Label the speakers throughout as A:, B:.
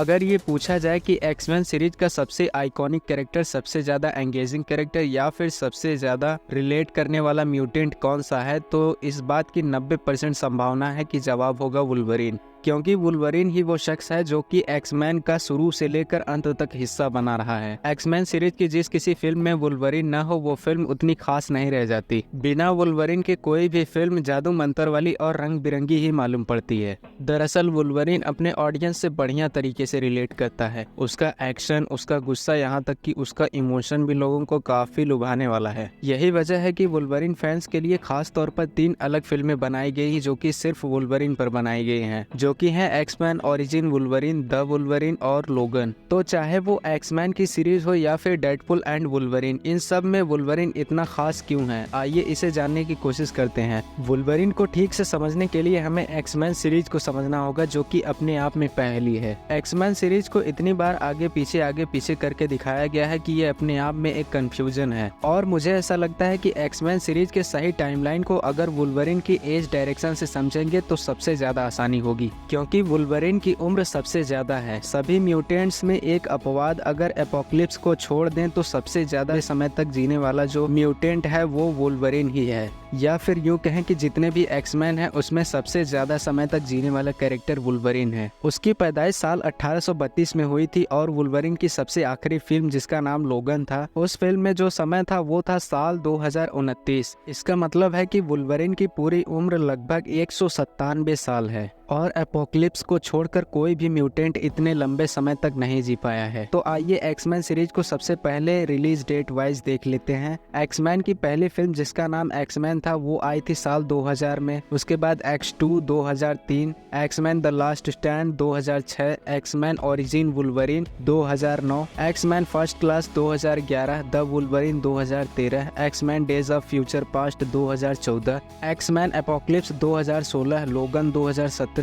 A: अगर ये पूछा जाए कि एक्समैन सीरीज का सबसे आइकॉनिक कैरेक्टर, सबसे ज्यादा एंगेजिंग कैरेक्टर या फिर सबसे ज्यादा रिलेट करने वाला म्यूटेंट कौन सा है, तो इस बात की 90% संभावना है कि जवाब होगा वुल्वरीन। क्योंकि वुल्वरीन ही वो शख्स है जो कि एक्समैन का शुरू से लेकर अंत तक हिस्सा बना रहा है। एक्समैन सीरीज की जिस किसी फिल्म में वुल्वरीन न हो वो फिल्म उतनी खास नहीं रह जाती। बिना वुल्वरीन के कोई भी फिल्म जादू मंतर वाली और रंग बिरंगी ही मालूम पड़ती है। दरअसल वुल्वरीन अपने ऑडियंस से बढ़िया तरीके से रिलेट करता है। उसका एक्शन, उसका गुस्सा, यहाँ तक कि उसका इमोशन भी लोगों को काफी लुभाने वाला है। यही वजह है कि वुल्वरीन फैंस के लिए खास तौर पर 3 अलग फिल्में बनाई गई जो कि सिर्फ वुल्वरीन पर बनाई गई हैं, जो कि है X Men origin Wolverine, the Wolverine और लोगन। तो चाहे वो एक्समैन की सीरीज हो या फिर डेडपुल एंड वुल्वरीन, इन सब में वुल्वरीन इतना खास क्यों है, आइए इसे जानने की कोशिश करते हैं। वुल्वरीन को ठीक से समझने के लिए हमें एक्समैन सीरीज को समझना होगा, जो कि अपने आप में पहली है। एक्समैन सीरीज को इतनी बार आगे पीछे करके दिखाया गया है कि ये अपने आप में एक कंफ्यूजन है। और मुझे ऐसा लगता है कि एक्समैन सीरीज के सही टाइमलाइन को अगर वुल्वरीन की एज डायरेक्शन से समझेंगे तो सबसे ज्यादा आसानी होगी, क्योंकि वुल्वरीन की उम्र सबसे ज्यादा है। सभी म्यूटेंट्स में एक अपवाद, अगर एपोक्लिप्स को छोड़ दें तो सबसे ज्यादा समय तक जीने वाला जो म्यूटेंट है वो वुल्वरीन ही है। या फिर यूँ कहें कि जितने भी एक्समैन हैं उसमें सबसे ज्यादा समय तक जीने वाला कैरेक्टर वुल्वरीन है। उसकी पैदाइश साल 1832 में हुई थी और वुल्वरीन की सबसे आखिरी फिल्म, जिसका नाम लोगन था, उस फिल्म में जो समय था वो था साल 2029। इसका मतलब है कि वुल्वरीन की पूरी उम्र लगभग 197 साल है और एपोक्लिप्स को छोड़कर कोई भी म्यूटेंट इतने लंबे समय तक नहीं जी पाया है। तो आइए एक्समैन सीरीज को सबसे पहले रिलीज डेट वाइज देख लेते हैं। एक्समैन की पहली फिल्म, जिसका नाम एक्समैन था, वो आई थी साल 2000 में। उसके बाद X2 2003, X Men the last stand 2006, X Men origin Wolverine 2009, X Men first class 2011, the Wolverine 2013, X Men days of future past 2014, X Men apocalypse 2016, Logan 2017,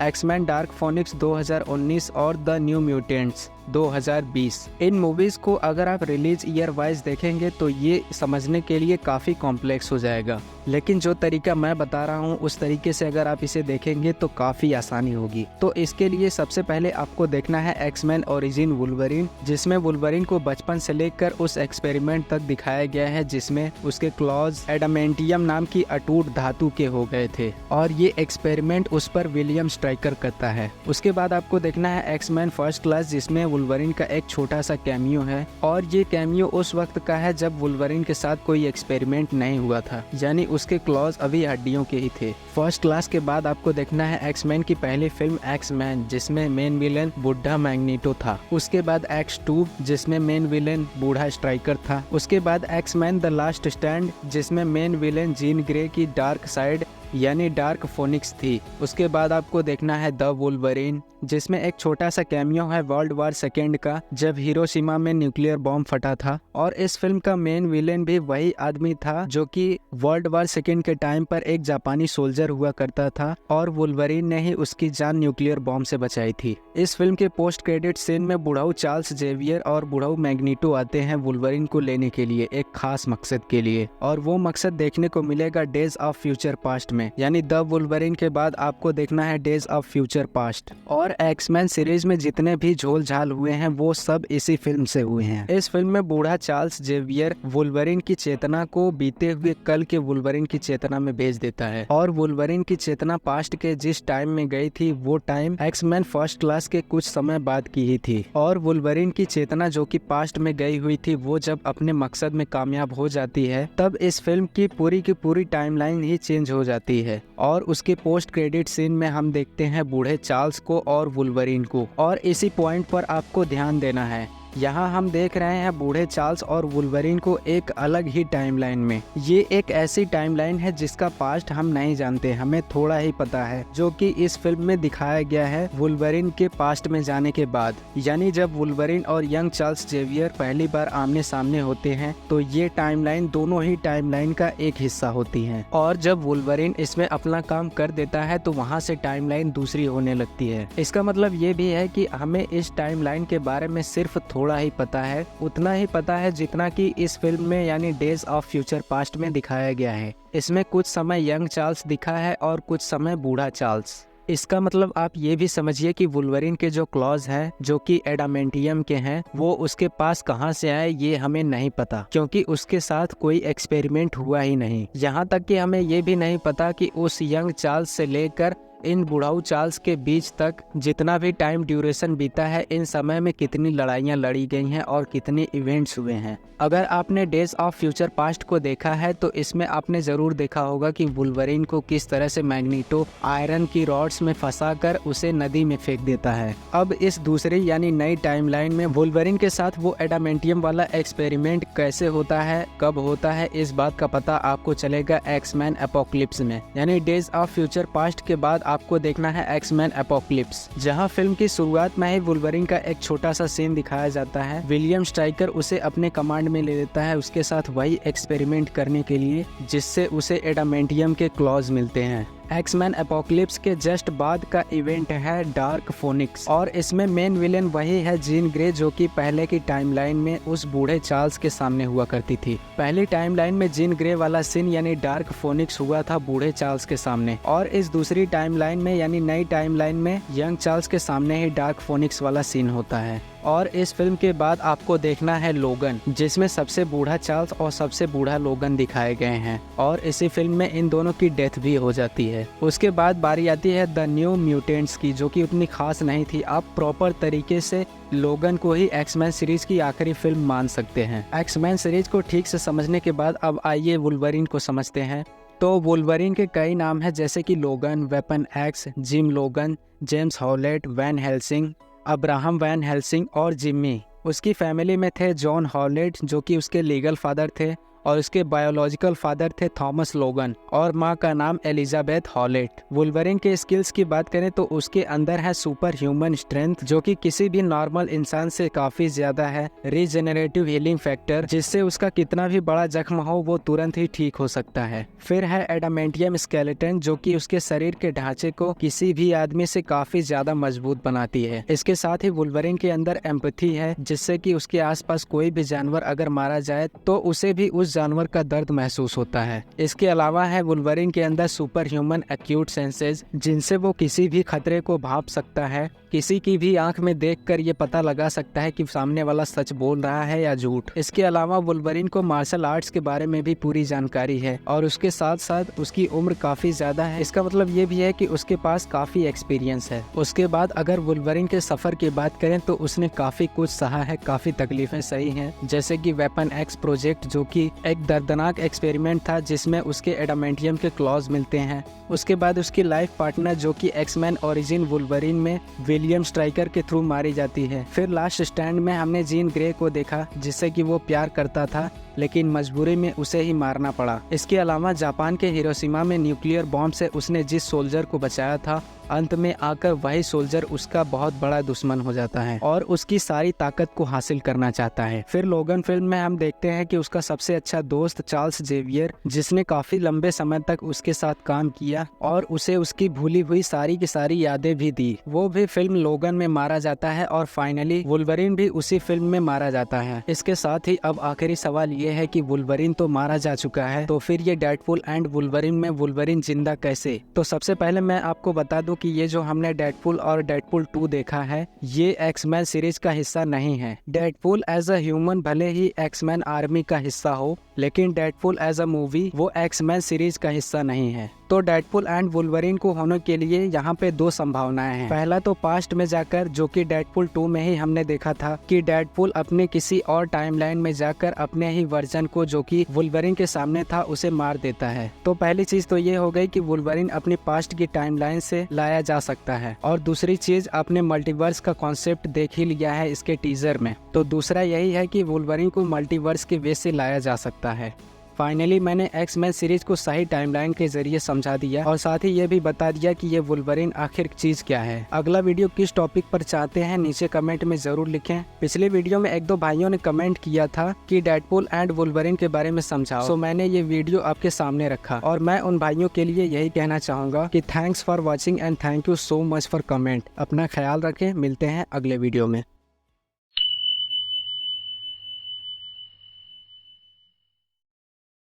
A: X Men dark phoenix 2019 और द न्यू म्यूटेंट्स 2020। इन मूवीज को अगर आप रिलीज ईयर वाइज देखेंगे तो ये समझने के लिए काफी कॉम्प्लेक्स हो जाएगा, लेकिन जो तरीका मैं बता रहा हूँ उस तरीके से अगर आप इसे देखेंगे तो काफी आसानी होगी। तो इसके लिए सबसे पहले आपको देखना है एक्समैन ओरिजिन वुल्वरीन, जिसमें वुल्वरीन को बचपन से लेकर उस एक्सपेरिमेंट तक दिखाया गया है जिसमें उसके क्लॉज एडामेंटियम नाम की अटूट धातु के हो गए थे और ये एक्सपेरिमेंट उस पर विलियम स्ट्राइकर करता है। उसके बाद आपको देखना है एक्समैन फर्स्ट क्लास, जिसमें वुल्वरीन का एक छोटा सा कैमियो है और ये कैमियो उस वक्त का है जब वुल्वरीन के साथ कोई एक्सपेरिमेंट नहीं हुआ था, यानी उसके क्लॉज अभी हड्डियों के ही थे। फर्स्ट क्लास के बाद आपको देखना है एक्समैन की पहली फिल्म एक्समैन, जिसमें मेन विलेन बुढ़ा मैग्नीटो था। उसके बाद X2, जिसमें मेन विलेन बूढ़ा स्ट्राइकर था। उसके बाद एक्समैन द लास्ट स्टैंड, जिसमें मेन विलेन जीन ग्रे की डार्क साइड यानी डार्क फोनिक्स थी। उसके बाद आपको देखना है द वुल्वरीन, जिसमें एक छोटा सा कैमियो है वर्ल्ड वार सेकेंड का, जब हिरोशिमा में न्यूक्लियर बॉम्ब फटा था। और इस फिल्म का मेन विलेन भी वही आदमी था जो कि वर्ल्ड वार सेकेंड के टाइम पर एक जापानी सोल्जर हुआ करता था और वुल्वरीन ने ही उसकी जान न्यूक्लियर बॉम्ब से बचाई थी। इस फिल्म के पोस्ट क्रेडिट सीन में बुढ़ाऊ चार्ल्स जेवियर और बुढ़ाऊ मैग्नीटो आते हैं वुल्वरीन को लेने के लिए एक खास मकसद के लिए, और वो मकसद देखने को मिलेगा डेज ऑफ फ्यूचर पास्ट में। यानी द वुल्वरीन के बाद आपको देखना है डेज ऑफ फ्यूचर पास्ट। और एक्समैन सीरीज में जितने भी झोल झाल हुए हैं वो सब इसी फिल्म से हुए हैं। इस फिल्म में बूढ़ा चार्ल्स जेवियर वुल्वरीन की चेतना को बीते हुए कल के वुल्वरीन की चेतना में भेज देता है और वुल्वरीन की चेतना पास्ट के जिस टाइम में गई थी वो टाइम एक्समैन फर्स्ट क्लास के कुछ समय बाद की ही थी। और वुल्वरीन की चेतना जो कि पास्ट में गई हुई थी वो जब अपने मकसद में कामयाब हो जाती है तब इस फिल्म की पूरी टाइमलाइन ही चेंज हो जाती है और उसके पोस्ट क्रेडिट सीन में हम देखते हैं बूढ़े चार्ल्स को और वुल्वरीन को। और इसी पॉइंट पर आपको ध्यान देना है, यहाँ हम देख रहे हैं बूढ़े चार्ल्स और वुल्वरीन को एक अलग ही टाइमलाइन में। ये एक ऐसी टाइमलाइन है जिसका पास्ट हम नहीं जानते, हमें थोड़ा ही पता है, जो कि इस फिल्म में दिखाया गया है वुल्वरीन के पास्ट में जाने के बाद। यानी जब वुल्वरीन और यंग चार्ल्स जेवियर पहली बार आमने सामने होते हैं तो ये टाइमलाइन दोनों ही टाइमलाइन का एक हिस्सा होती है, और जब वुल्वरीन इसमें अपना काम कर देता है तो वहाँ से टाइमलाइन दूसरी होने लगती है। इसका मतलब ये भी है कि हमें इस टाइमलाइन के बारे में सिर्फ थोड़ा ही पता है, उतना ही पता है जितना कि इस फिल्म में यानी डेज ऑफ फ्यूचर पास्ट में दिखाया गया है। इसमें कुछ समय यंग चार्ल्स दिखा है और कुछ समय बूढ़ा चार्ल्स। इसका मतलब आप ये भी समझिए कि वुल्वरिन के जो क्लॉज हैं जो कि एडामेंटियम के हैं वो उसके पास कहाँ से आए ये हमें नहीं पता, क्योंकि उसके साथ कोई एक्सपेरिमेंट हुआ ही नहीं। यहाँ तक कि हमें ये भी नहीं पता कि उस यंग चार्ल्स से लेकर इन बुढ़ाऊ चार्ल्स के बीच तक जितना भी टाइम ड्यूरेशन बीता है, इन समय में कितनी लड़ाइयाँ लड़ी गई हैं और कितने इवेंट्स हुए हैं। अगर आपने डेज ऑफ फ्यूचर पास्ट को देखा है तो इसमें आपने जरूर देखा होगा कि वुल्वरिन को किस तरह से मैग्नीटो आयरन की रॉड्स में फंसाकर उसे नदी में फेंक देता है। अब इस दूसरी यानी नई टाइमलाइन में वुल्वरिन के साथ वो एडामेंटियम वाला एक्सपेरिमेंट कैसे होता है, कब होता है, इस बात का पता आपको चलेगा एक्समैन एपोक्लिप्स में। यानी डेज ऑफ फ्यूचर पास्ट के बाद आपको देखना है एक्समैन एपोक्लिप्स, जहां फिल्म की शुरुआत में ही वुल्वरिन का एक छोटा सा सीन दिखाया जाता है। विलियम स्ट्राइकर उसे अपने कमांड में ले लेता है उसके साथ वही एक्सपेरिमेंट करने के लिए जिससे उसे एडामेंटियम के क्लॉज मिलते हैं। एक्समैन एपोक्लिप्स के जस्ट बाद का इवेंट है डार्क फोनिक्स और इसमें मेन विलेन वही है जीन ग्रे, जो कि पहले की टाइमलाइन में उस बूढ़े चार्ल्स के सामने हुआ करती थी। पहली टाइमलाइन में जीन ग्रे वाला सीन यानी डार्क फोनिक्स हुआ था बूढ़े चार्ल्स के सामने, और इस दूसरी टाइमलाइन में यानी नई टाइमलाइन में यंग चार्ल्स के सामने ही डार्क फोनिक्स वाला सीन होता है। और इस फिल्म के बाद आपको देखना है लोगन, जिसमें सबसे बूढ़ा चार्ल्स और सबसे बूढ़ा लोगन दिखाए गए हैं, और इसी फिल्म में इन दोनों की डेथ भी हो जाती है। उसके बाद बारी आती है द न्यू म्यूटेंट्स की, जो कि उतनी खास नहीं थी। आप प्रॉपर तरीके से लोगन को ही एक्समैन सीरीज की आखिरी फिल्म मान सकते हैं। एक्समैन सीरीज को ठीक से समझने के बाद अब आइए वुल्वरिन को समझते हैं। तो वुल्वरिन के कई नाम हैं, जैसे कि Logan, weapon X, Jim Logan, James Howlett, Van Helsing, Abraham Van Helsing और जिम्मी। उसकी फैमिली में थे जॉन हॉलेट जो कि उसके लीगल फादर थे, और उसके बायोलॉजिकल फादर थे थॉमस लोगन, और माँ का नाम एलिजाबेथ हॉलेट। वुल्वरिन के स्किल्स की बात करें तो उसके अंदर है सुपर ह्यूमन स्ट्रेंथ, जो कि किसी भी नॉर्मल इंसान से काफी ज्यादा है। रीजेनरेटिव हीलिंग फैक्टर, जिससे उसका कितना भी बड़ा जख्म हो वो तुरंत ही ठीक हो सकता है। फिर है एडामेंटियम स्केलेटन, जो कि उसके शरीर के ढांचे को किसी भी आदमी से काफी ज्यादा मजबूत बनाती है। इसके साथ ही वुल्वरिन के अंदर एम्पैथी है, जिससे कि उसके आसपास कोई भी जानवर अगर मारा जाए तो उसे भी उस जानवर का दर्द महसूस होता है। इसके अलावा है वुल्वरिन के अंदर सुपर ह्यूमन एक्यूट सेंसेस, जिनसे वो किसी भी खतरे को भांप सकता है। किसी की भी आंख में देखकर ये पता लगा सकता है कि सामने वाला सच बोल रहा है या झूठ। इसके अलावा वुल्वरिन को मार्शल आर्ट्स के बारे में भी पूरी जानकारी है, और उसके साथ साथ उसकी उम्र काफी ज्यादा है। इसका मतलब ये भी है कि उसके पास काफी एक्सपीरियंस है। उसके बाद अगर वुल्वरिन के सफर की बात करें तो उसने काफी कुछ सहा है, काफी तकलीफें सही हैं, जैसे कि वेपन एक्स प्रोजेक्ट, जो कि एक दर्दनाक एक्सपेरिमेंट था जिसमें उसके एडामेंटियम के क्लॉज मिलते हैं। उसके बाद उसकी लाइफ पार्टनर, जो कि एक्समैन ओरिजिन वुल्वरिन में विलियम स्ट्राइकर के थ्रू मारी जाती है। फिर लास्ट स्टैंड में हमने जीन ग्रे को देखा, जिससे कि वो प्यार करता था लेकिन मजबूरी में उसे ही मारना पड़ा। इसके अलावा जापान के हिरोशिमा में न्यूक्लियर बॉम्ब से उसने जिस सोल्जर को बचाया था, अंत में आकर वही सोल्जर उसका बहुत बड़ा दुश्मन हो जाता है और उसकी सारी ताकत को हासिल करना चाहता है। फिर लोगन फिल्म में हम देखते हैं कि उसका सबसे अच्छा दोस्त चार्ल्स जेवियर, जिसने काफी लंबे समय तक उसके साथ काम किया और उसे उसकी भूली हुई सारी की सारी यादें भी दी, वो भी फिल्म लोगन में मारा जाता है, और फाइनली वुल्वरिन भी उसी फिल्म में मारा जाता है। इसके साथ ही अब आखिरी सवाल ये है कि वुल्वरिन तो मारा जा चुका है, तो फिर ये डेडपूल एंड वुल्वरिन में वुल्वरिन जिंदा कैसे? तो सबसे पहले मैं आपको बता दूं कि ये जो हमने डेडपूल और डेडपूल 2 देखा है, ये एक्समैन सीरीज का हिस्सा नहीं है। डेडपूल एज अ ह्यूमन भले ही एक्समैन आर्मी का हिस्सा हो, लेकिन डेडपूल एज अ मूवी वो एक्समैन सीरीज का हिस्सा नहीं है। तो डेडपूल एंड वुल्वरिन को होने के लिए यहाँ पे 2 संभावनाएं हैं। पहला तो पास्ट में जाकर, जो कि डेडपूल 2 में ही हमने देखा था कि डेडपूल अपने किसी और टाइमलाइन में जाकर अपने ही वर्जन को, जो कि वुल्वरिन के सामने था, उसे मार देता है। तो पहली चीज तो ये हो गई कि वुल्वरिन अपनी पास्ट की टाइमलाइन से लाया जा सकता है, और दूसरी चीज आपने मल्टीवर्स का कॉन्सेप्ट देख ही लिया है इसके टीजर में। तो दूसरा यही है कि वुल्वरिन को मल्टीवर्स के वे से लाया जा सकता है। फाइनली मैंने एक्समैन सीरीज को सही टाइमलाइन के जरिए समझा दिया, और साथ ही ये भी बता दिया कि ये वुल्वरिन आखिर चीज क्या है। अगला वीडियो किस टॉपिक पर चाहते हैं नीचे कमेंट में जरूर लिखें। पिछले वीडियो में 1-2 भाइयों ने कमेंट किया था कि डेडपूल एंड वुल्वरिन के बारे में समझाओ, सो मैंने ये वीडियो आपके सामने रखा, और मैं उन भाइयों के लिए यही कहना चाहूंगा कि thanks for watching and thank you so much for comment. अपना ख्याल रखें, मिलते हैं अगले वीडियो में।